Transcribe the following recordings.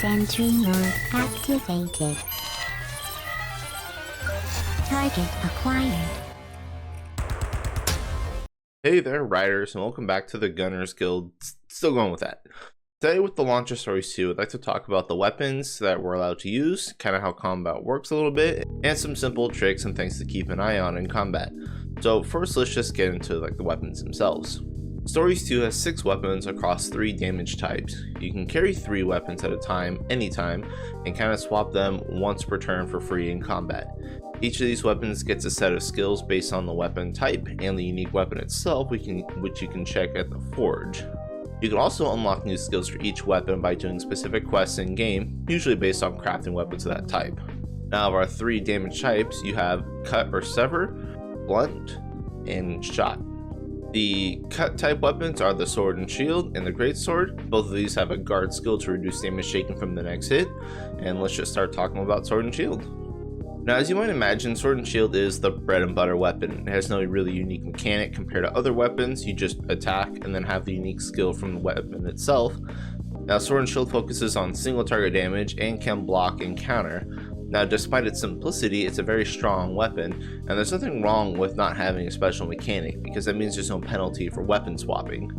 Sentry mode activated. Target acquired. Hey there, riders, and welcome back to the Gunners Guild. Still going with that. Today with the launcher stories 2, I'd like to talk about the weapons that we're allowed to use, kind of how combat works a little bit, and some simple tricks and things to keep an eye on in combat. So first, let's just get into the weapons themselves. Stories 2 has 6 weapons across 3 damage types. You can carry 3 weapons at a time, anytime, and kind of swap them once per turn for free in combat. Each of these weapons gets a set of skills based on the weapon type and the unique weapon itself, which you can check at the forge. You can also unlock new skills for each weapon by doing specific quests in game, usually based on crafting weapons of that type. Now of our 3 damage types, you have cut or sever, blunt, and shot. The cut type weapons are the sword and shield and the greatsword. Both of these have a guard skill to reduce damage taken from the next hit, and let's just start talking about sword and shield. Now, as you might imagine, sword and shield is the bread and butter weapon. It has no really unique mechanic compared to other weapons. You just attack and then have the unique skill from the weapon itself. Now, sword and shield focuses on single target damage and can block and counter. Now, despite its simplicity, it's a very strong weapon, and there's nothing wrong with not having a special mechanic, because that means there's no penalty for weapon swapping.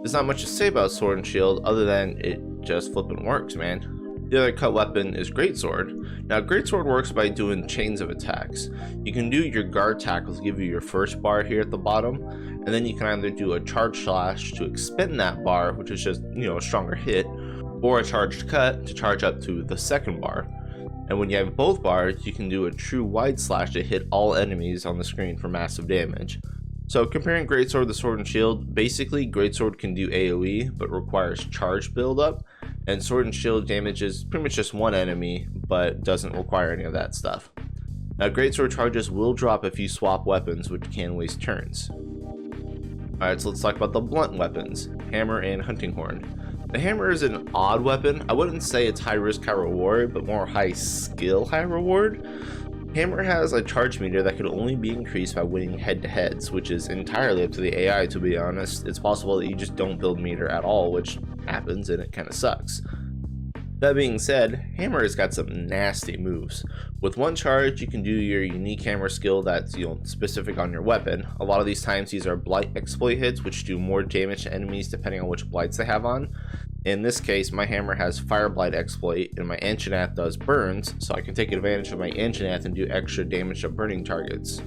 There's not much to say about sword and shield other than it just flippin' works, man. The other cut weapon is greatsword. Now, greatsword works by doing chains of attacks. You can do your guard tackles, give you your first bar here at the bottom, and then you can either do a charge slash to expend that bar, which is just, a stronger hit, or a charged cut to charge up to the second bar. And when you have both bars, you can do a true wide slash to hit all enemies on the screen for massive damage. So comparing greatsword to sword and shield, basically greatsword can do AoE but requires charge buildup, and sword and shield damages pretty much just one enemy but doesn't require any of that stuff. Now, greatsword charges will drop if you swap weapons, which can waste turns. Alright, so let's talk about the blunt weapons, hammer and hunting horn. The hammer is an odd weapon. I wouldn't say it's high risk, high reward, but more high skill, high reward. Hammer has a charge meter that could only be increased by winning head-to-heads, which is entirely up to the AI, to be honest. It's possible that you just don't build meter at all, which happens, and it kind of sucks. That being said, hammer has got some nasty moves. With one charge, you can do your unique hammer skill that's specific on your weapon. A lot of these times these are blight exploit hits, which do more damage to enemies depending on which blights they have on. In this case, my hammer has fire blight exploit and my Anjanath does burns, so I can take advantage of my Anjanath and do extra damage to burning targets.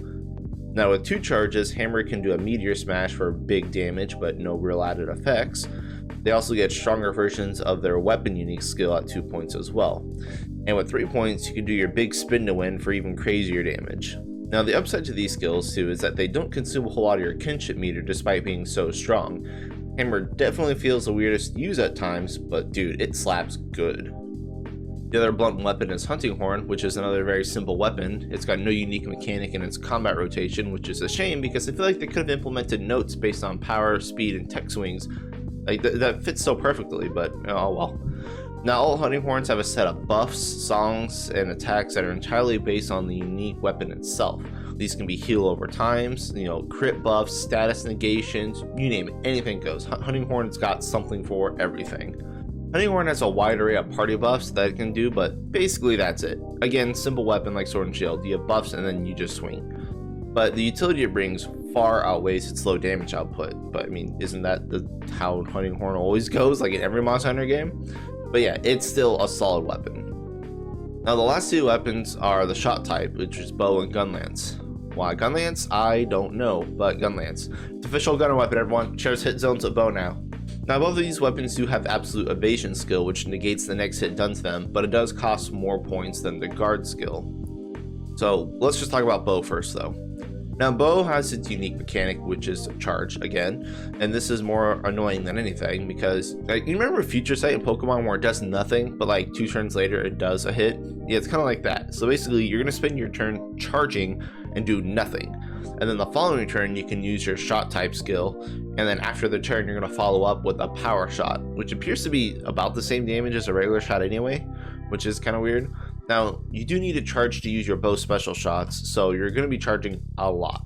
Now with 2 charges, hammer can do a meteor smash for big damage but no real added effects. They also get stronger versions of their weapon unique skill at 2 points as well. And with 3 points, you can do your big spin to win for even crazier damage. Now the upside to these skills too is that they don't consume a whole lot of your kinship meter despite being so strong. Hammer definitely feels the weirdest to use at times, but dude, it slaps good. The other blunt weapon is hunting horn, which is another very simple weapon. It's got no unique mechanic in its combat rotation, which is a shame because I feel like they could have implemented notes based on power, speed, and tech swings. That fits so perfectly, but oh well. Now all hunting horns have a set of buffs, songs, and attacks that are entirely based on the unique weapon itself. These can be heal over times, crit buffs, status negations, you name it, anything goes. Hunting horn's got something for everything. Hunting horn has a wide array of party buffs that it can do, but basically that's it. Again, simple weapon like sword and shield. You have buffs and then you just swing. But the utility it brings far outweighs its low damage output. But I mean, isn't that how hunting horn always goes, like in every Monster Hunter game? But yeah, it's still a solid weapon. Now the last 2 weapons are the shot type, which is bow and gunlance. Why Gunlance? I don't know, but Gunlance. It's official gunner weapon, everyone. Shares hit zones with bow now. Now both of these weapons do have absolute evasion skill, which negates the next hit done to them, but it does cost more points than the guard skill. So let's just talk about bow first though. Now bow has its unique mechanic, which is charge again, and this is more annoying than anything because you remember Future Sight in Pokemon where it does nothing but like 2 turns later it does a hit? Yeah, it's kind of like that. So basically you're going to spend your turn charging and do nothing, and then the following turn you can use your shot type skill, and then after the turn you're going to follow up with a power shot, which appears to be about the same damage as a regular shot anyway, which is kind of weird. Now, you do need a charge to use your bow special shots, so you're going to be charging a lot.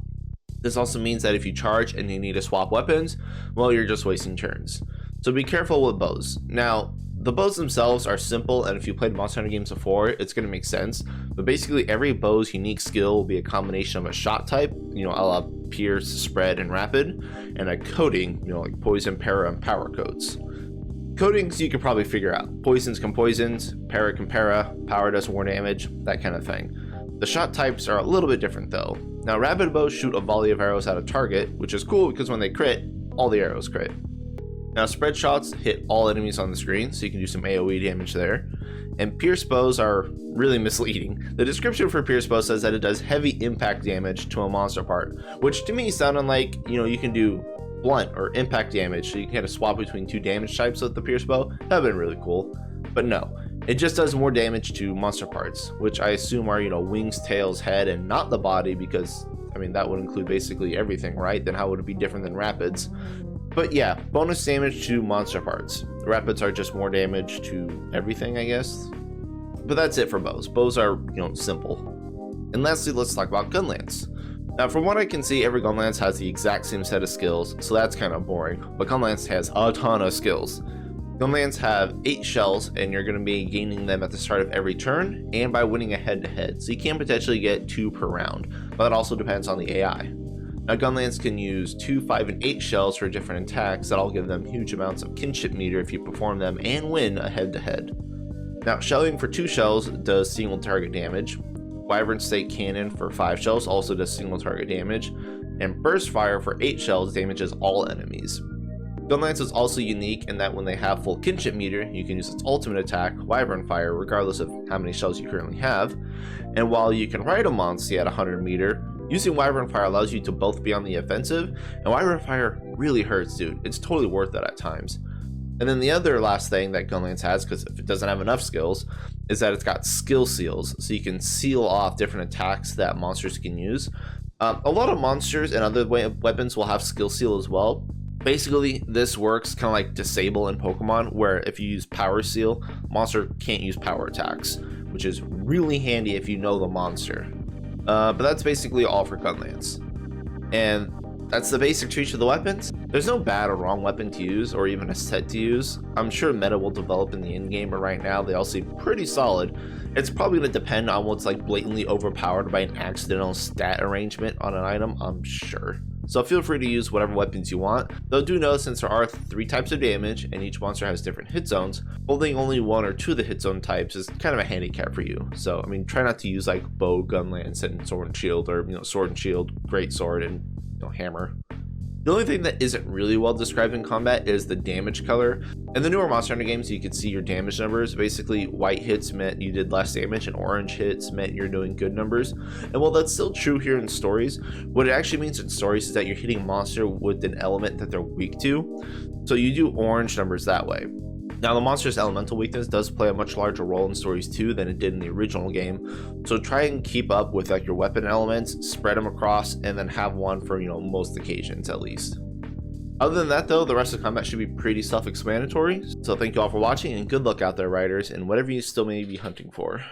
This also means that if you charge and you need to swap weapons, well, you're just wasting turns. So be careful with bows. Now, The bows themselves are simple, and if you played Monster Hunter games before, it's going to make sense. But basically, every bow's unique skill will be a combination of a shot type, a la pierce, spread, and rapid, and a coating, like poison, para, and power coats. Coatings you could probably figure out. Poisons can poisons, para can para, power does more damage, that kind of thing. The shot types are a little bit different though. Now, rapid bows shoot a volley of arrows at a target, which is cool because when they crit, all the arrows crit. Now, spread shots hit all enemies on the screen, so you can do some AoE damage there. And pierce bows are really misleading. The description for pierce bow says that it does heavy impact damage to a monster part, which to me sounded like, you can do blunt or impact damage, so you can kind of swap between two damage types with the pierce bow. That would have been really cool. But no, it just does more damage to monster parts, which I assume are, wings, tails, head, and not the body, because, that would include basically everything, right? Then how would it be different than rapids? But yeah, bonus damage to monster parts. Rapids are just more damage to everything, I guess. But that's it for bows. Bows are, simple. And lastly, let's talk about Gunlance. Now, from what I can see, every Gunlance has the exact same set of skills, so that's kind of boring. But Gunlance has a ton of skills. Gunlance have 8 shells, and you're going to be gaining them at the start of every turn, and by winning a head-to-head. So you can potentially get 2 per round, but that also depends on the AI. Now, Gunlance can use 2, 5, and 8 shells for different attacks that'll give them huge amounts of kinship meter if you perform them and win a head-to-head. Now, shelling for 2 shells does single target damage. Wyvern Stake Cannon for 5 shells also does single target damage, and Burst Fire for 8 shells damages all enemies. Gunlance is also unique in that when they have full kinship meter, you can use its ultimate attack, Wyvern Fire, regardless of how many shells you currently have. And while you can ride a Monstie at 100 meter, using Wyvern Fire allows you to both be on the offensive, and Wyvern Fire really hurts, dude. It's totally worth it at times. And then the other last thing that Gunlance has, because if it doesn't have enough skills, is that it's got skill seals, so you can seal off different attacks that monsters can use. A lot of monsters and other weapons will have skill seal as well. Basically, this works kind of like disable in Pokemon, where if you use power seal, monster can't use power attacks, which is really handy if you know the monster. But that's basically all for Gunlance. And that's the basic treat of the weapons. There's no bad or wrong weapon to use, or even a set to use. I'm sure meta will develop in the in-game, but right now they all seem pretty solid. It's probably going to depend on what's like blatantly overpowered by an accidental stat arrangement on an item, I'm sure. So feel free to use whatever weapons you want, though do know since there are 3 types of damage and each monster has different hit zones, holding only 1 or 2 of the hit zone types is kind of a handicap for you. So try not to use like bow, gunlance, and sword and shield, or sword and shield, great sword, and hammer. The only thing that isn't really well described in combat is the damage color. In the newer Monster Hunter games, you can see your damage numbers. Basically, white hits meant you did less damage, and orange hits meant you're doing good numbers. And while that's still true here in stories, what it actually means in stories is that you're hitting a monster with an element that they're weak to. So you do orange numbers that way. Now, the monster's elemental weakness does play a much larger role in stories 2 than it did in the original game, so try and keep up with like your weapon elements, spread them across, and then have one for most occasions at least. Other than that though, the rest of the combat should be pretty self-explanatory, so thank you all for watching and good luck out there, riders, and whatever you still may be hunting for.